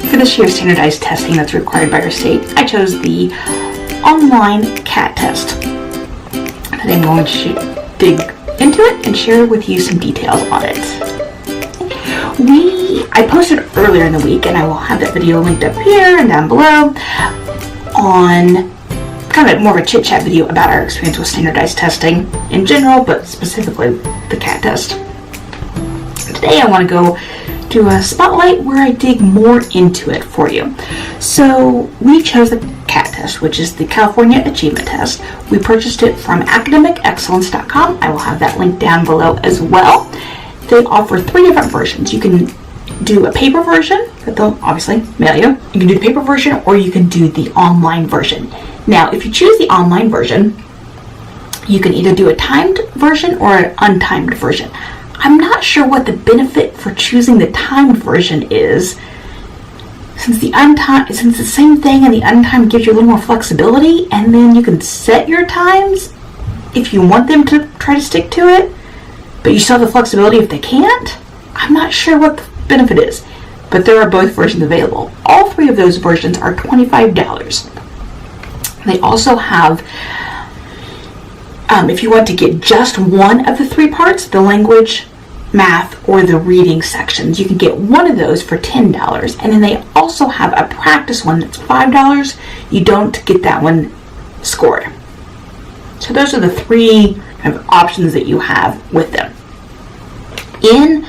For this year's standardized testing that's required by our state, I chose the online CAT test. Today I'm going to dig into it and share with you some details on it. I posted earlier in the week, and I will have that video linked up here and down below, on kind of more of a chit-chat video about our experience with standardized testing in general, but specifically the CAT test. Today I want to go to a spotlight where I dig more into it for you. So we chose the CAT test, which is the California Achievement Test. We purchased it from academicexcellence.com. I will have that link down below as well. They offer 3 different versions. You can do a paper version that they'll obviously mail you. You can do the paper version, or you can do the online version. Now, if you choose the online version, you can either do a timed version or an untimed version. I'm not sure what the benefit for choosing the timed version is, since the same thing and the untimed gives you a little more flexibility, and then you can set your times if you want them to try to stick to it, but you still have the flexibility if they can't. I'm not sure what the benefit is, but there are both versions available. All 3 of those versions are $25. They also have, if you want to get just one of the 3 parts, the language, math, or the reading sections, you can get one of those for $10. And then they also have a practice one that's $5. You don't get that one scored. So those are the 3 kind of options that you have with them. In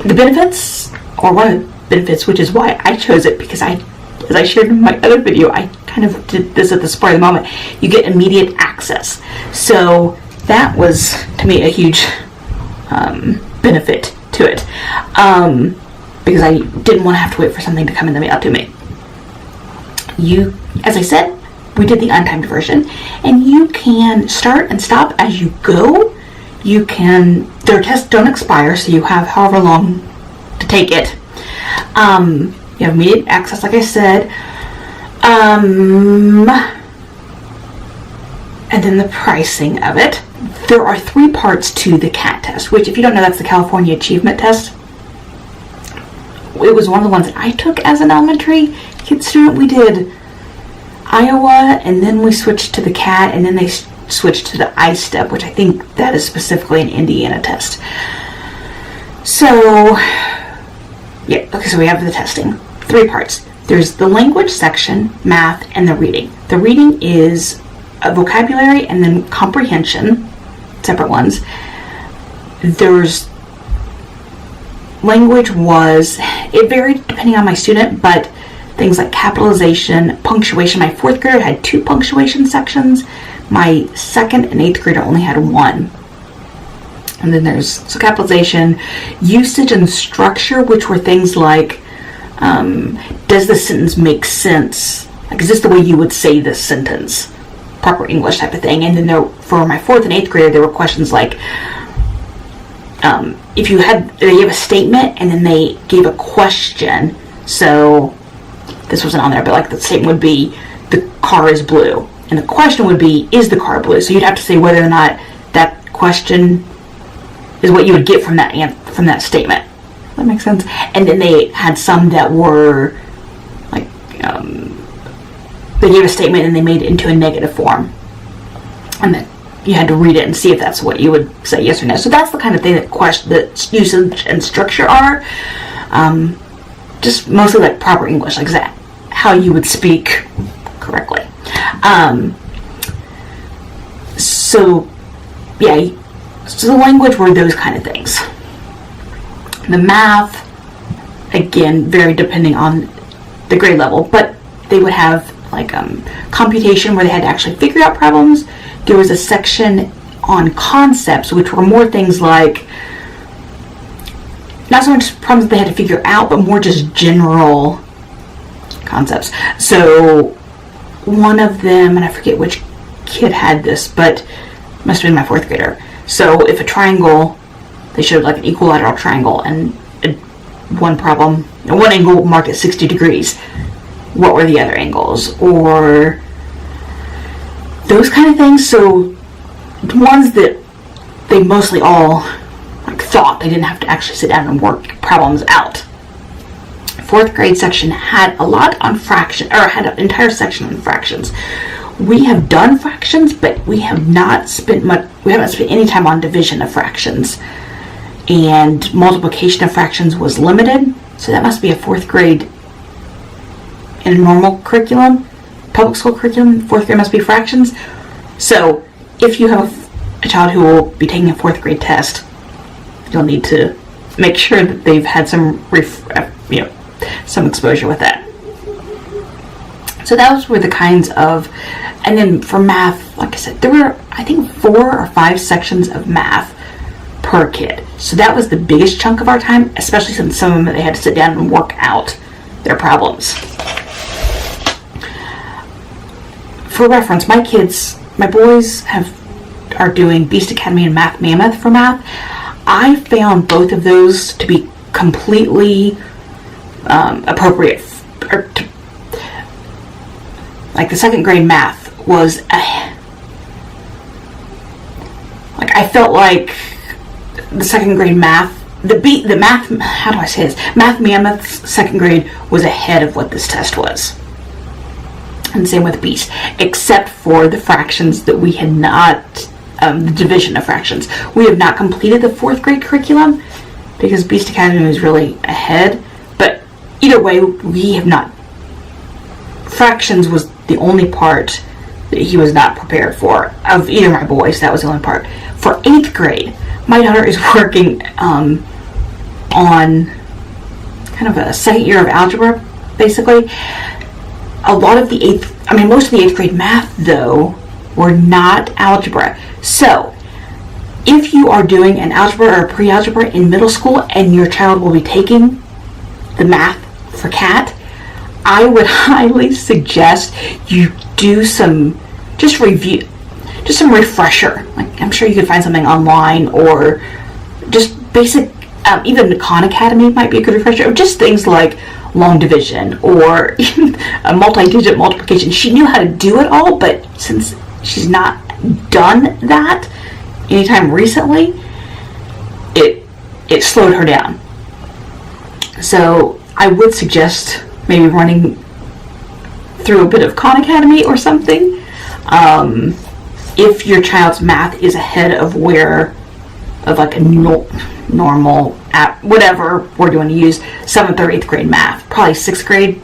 the benefits, or one of the benefits, which is why I chose it, because as I shared in my other video, I kind of did this at the spur of the moment. You get immediate access. So that was, to me, a huge benefit to it, because I didn't want to have to wait for something to come in the mail to me. As I said, we did the untimed version, and you can start and stop as you go. Their tests don't expire, so you have however long to take it. You have immediate access, like I said. And then the pricing of it. There are 3 parts to the CAT test, which, if you don't know, that's the California Achievement Test. It was one of the ones that I took as an elementary kid student. We did Iowa, and then we switched to the CAT, and then they switched to the I-STEP, which I think that is specifically an Indiana test. So, yeah, okay, so we have the testing. 3 parts. There's the language section, math, and the reading. The reading is a vocabulary and then comprehension, separate ones. There's language it varied depending on my student, but things like capitalization, punctuation. My 4th grader had 2 punctuation sections. My 2nd and 8th grader only had 1. And then there's capitalization, usage and structure, which were things like, does the sentence make sense? Like, is this the way you would say this sentence? Proper English type of thing. And then for my 4th and 8th grader, there were questions like, they gave a statement and then they gave a question. So this wasn't on there, but like the statement would be, the car is blue. And the question would be, is the car blue? So you'd have to say whether or not that question is what you would get from that statement. Does that make sense? And then they had some that were like, they gave a statement and they made it into a negative form. And then you had to read it and see if that's what you would say, yes or no. So that's the kind of thing that usage and structure are. Just mostly like proper English, like that, how you would speak correctly. So the language were those kind of things. The math, again, varied depending on the grade level, but they would have like computation where they had to actually figure out problems. There was a section on concepts, which were more things like, not so much problems they had to figure out, but more just general concepts. So one of them, and I forget which kid had this, but it must have been my 4th grader. So if a triangle, they showed like an equilateral triangle, and one angle marked at 60 degrees. What were the other angles? Or those kind of things. So the ones that they mostly all thought, they didn't have to actually sit down and work problems out. fourth grade section had a lot on fraction, or had an entire section on fractions. We have done fractions, but we have not spent much. We haven't spent any time on division of fractions, and multiplication of fractions was limited. So that must be a fourth grade in a normal curriculum, public school curriculum. Fourth grade must be fractions. So if you have a child who will be taking a fourth grade test, you'll need to make sure that they've had some some exposure with that. So those were the kinds of, and then for math, like I said, there were, I think, 4 or 5 sections of math per kid. So that was the biggest chunk of our time, especially since some of them, they had to sit down and work out their problems. For reference, my boys are doing Beast Academy and Math Mammoth for math. I found both of those to be completely appropriate. Like the second grade math was, I felt like the second grade math, the math, how do I say this? Math Mammoth's second grade was ahead of what this test was. And same with Beast, except for the fractions that we had not, the division of fractions. We have not completed the fourth grade curriculum because Beast Academy was really ahead. But either way, we have not. Fractions was the only part that he was not prepared for of either of my boys. That was the only part. For 8th grade, my daughter is working on kind of a second year of algebra, basically. A lot of most of the 8th grade math, though, were not algebra. So, if you are doing an algebra or pre-algebra in middle school and your child will be taking the math for CAT, I would highly suggest you do some refresher. Like, I'm sure you could find something online, or just basic, even the Khan Academy might be a good refresher, or just things like long division or a multi-digit multiplication. She knew how to do it all, but since she's not done that anytime recently, it slowed her down. So I would suggest maybe running through a bit of Khan Academy or something, if your child's math is ahead of like a normal, whatever we're going to use, 7th or 8th grade math. Probably 6th grade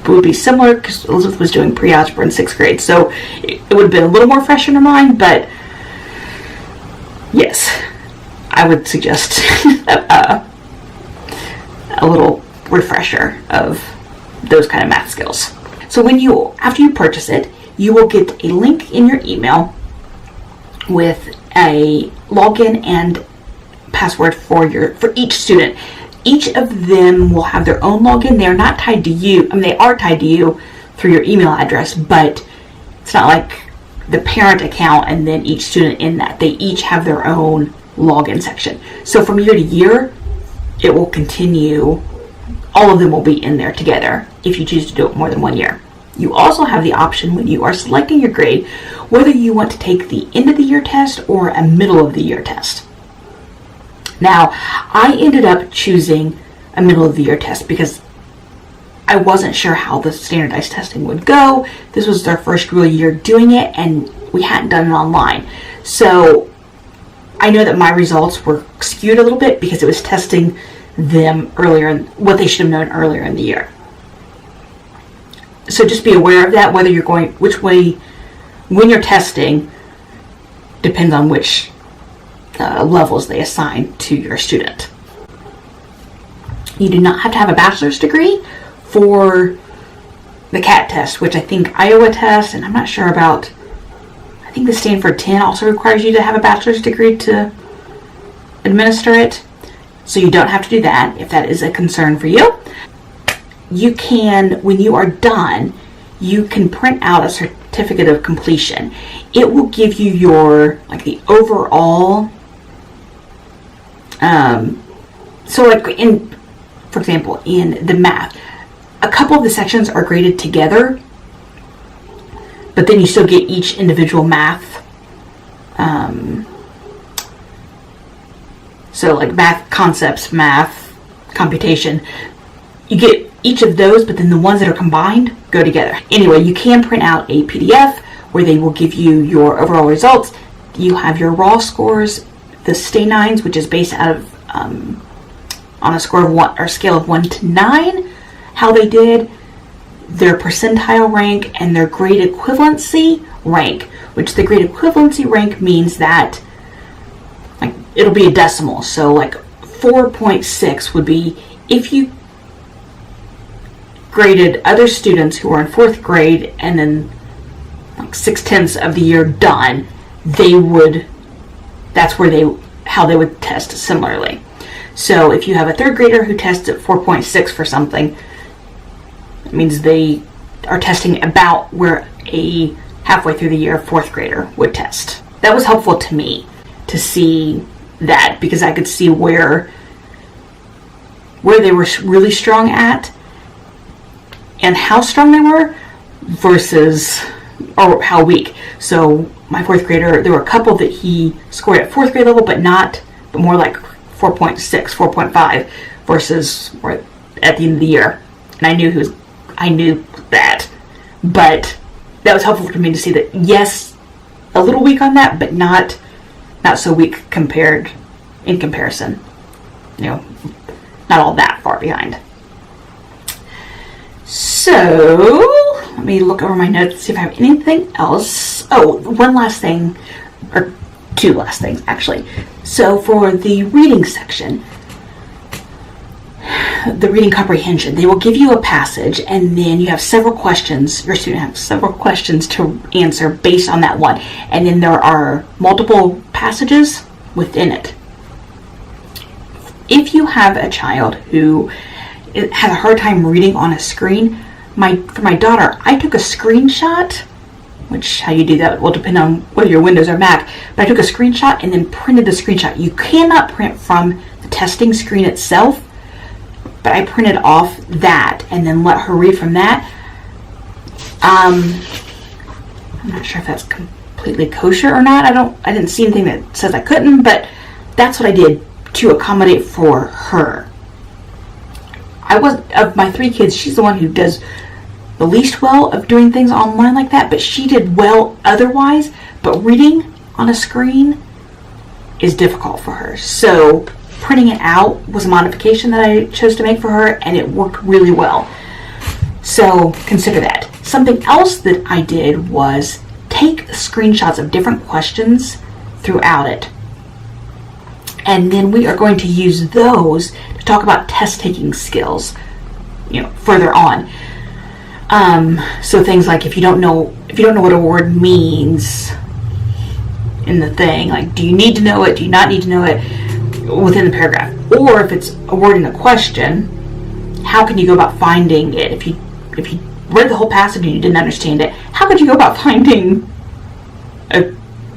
would be similar because Elizabeth was doing pre-algebra in 6th grade, so it would have been a little more fresh in her mind. But yes, I would suggest a little refresher of those kind of math skills. So after you purchase it, you will get a link in your email with a login and password for each student. Each of them will have their own login. They're not tied to you. They are tied to you through your email address, but it's not like the parent account and then each student in that. They each have their own login section. So from year to year, it will continue. All of them will be in there together if you choose to do it more than 1 year. You also have the option when you are selecting your grade whether you want to take the end of the year test or a middle of the year test. Now, I ended up choosing a middle of the year test because I wasn't sure how the standardized testing would go. This was their first real year doing it, and we hadn't done it online. So I know that my results were skewed a little bit because it was testing them earlier, what they should have known earlier in the year. So just be aware of that, whether you're going, which way, when you're testing, depends on which levels they assign to your student. You do not have to have a bachelor's degree for the CAT test, which I think Iowa test, and I'm not sure about, I think the Stanford 10 also requires you to have a bachelor's degree to administer it. So you don't have to do that if that is a concern for you. You can, when you are done, you can print out a certificate of completion. It will give you your, like, the overall, so like for example, in the math, a couple of the sections are graded together, but then you still get each individual math. So like math concepts, math computation, you get each of those, but then the ones that are combined go together. Anyway, you can print out a PDF where they will give you your overall results. You have your raw scores, the stay nines, which is based out of on a score of 1 or scale of 1 to 9, how they did, their percentile rank, and their grade equivalency rank, which the grade equivalency rank means that like it'll be a decimal. So like 4.6 would be if you graded other students who are in 4th grade and then like 6/10 of the year done, that's where how they would test similarly. So if you have a 3rd grader who tests at 4.6 for something, it means they are testing about where a halfway through the year 4th grader would test. That was helpful to me to see that, because I could see where they were really strong at and how strong they were versus or how weak. So my 4th grader, there were a couple that he scored at 4th grade level, but more like 4.6, 4.5 versus at the end of the year. And I knew that, but that was helpful for me to see that, yes, a little weak on that, but not so weak in comparison. Not all that far behind. So let me look over my notes, see if I have anything else. Oh, one last thing, or 2 last things actually. So for the reading section, the reading comprehension, they will give you a passage and then you have several questions. Your student has several questions to answer based on that one. And then there are multiple passages within it. If you have a child who has a hard time reading on a screen, for my daughter, I took a screenshot, which how you do that will depend on whether your Windows or Mac, but I took a screenshot and then printed the screenshot. You cannot print from the testing screen itself, but I printed off that and then let her read from that. I'm not sure if that's completely kosher or not. I didn't see anything that says I couldn't, but that's what I did to accommodate for her. Of my 3 kids, she's the one who does the least well of doing things online like that, but she did well otherwise. But reading on a screen is difficult for her. So printing it out was a modification that I chose to make for her, and it worked really well. So consider that. Something else that I did was take screenshots of different questions throughout it. And then we are going to use those to talk about test taking skills, further on. So things like if you don't know what a word means in the thing, like do you need to know it? Do you not need to know it within the paragraph? Or if it's a word in a question, how can you go about finding it? If you read the whole passage and you didn't understand it, how could you go about finding a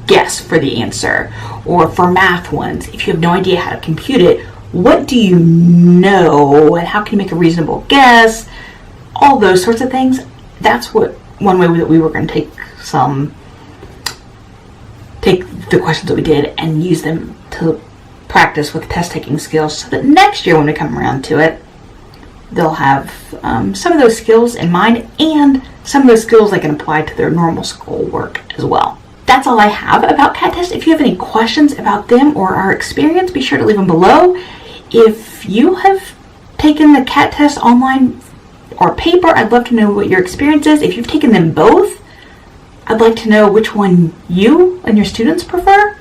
guess for the answer? Or for math ones, if you have no idea how to compute it, what do you know and how can you make a reasonable guess? All those sorts of things. That's one way that we were going to take the questions that we did and use them to practice with test taking skills, so that next year when we come around to it, they'll have some of those skills in mind, and some of those skills they can apply to their normal school work as well. That's all I have about CAT tests. If you have any questions about them or our experience, be sure to leave them below. If you have taken the CAT test online or paper, I'd love to know what your experience is. If you've taken them both, I'd like to know which one you and your students prefer.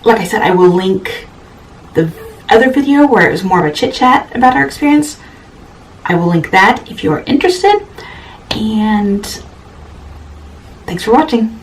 Like I said, I will link the other video where it was more of a chit chat about our experience. I will link that if you are interested. And thanks for watching.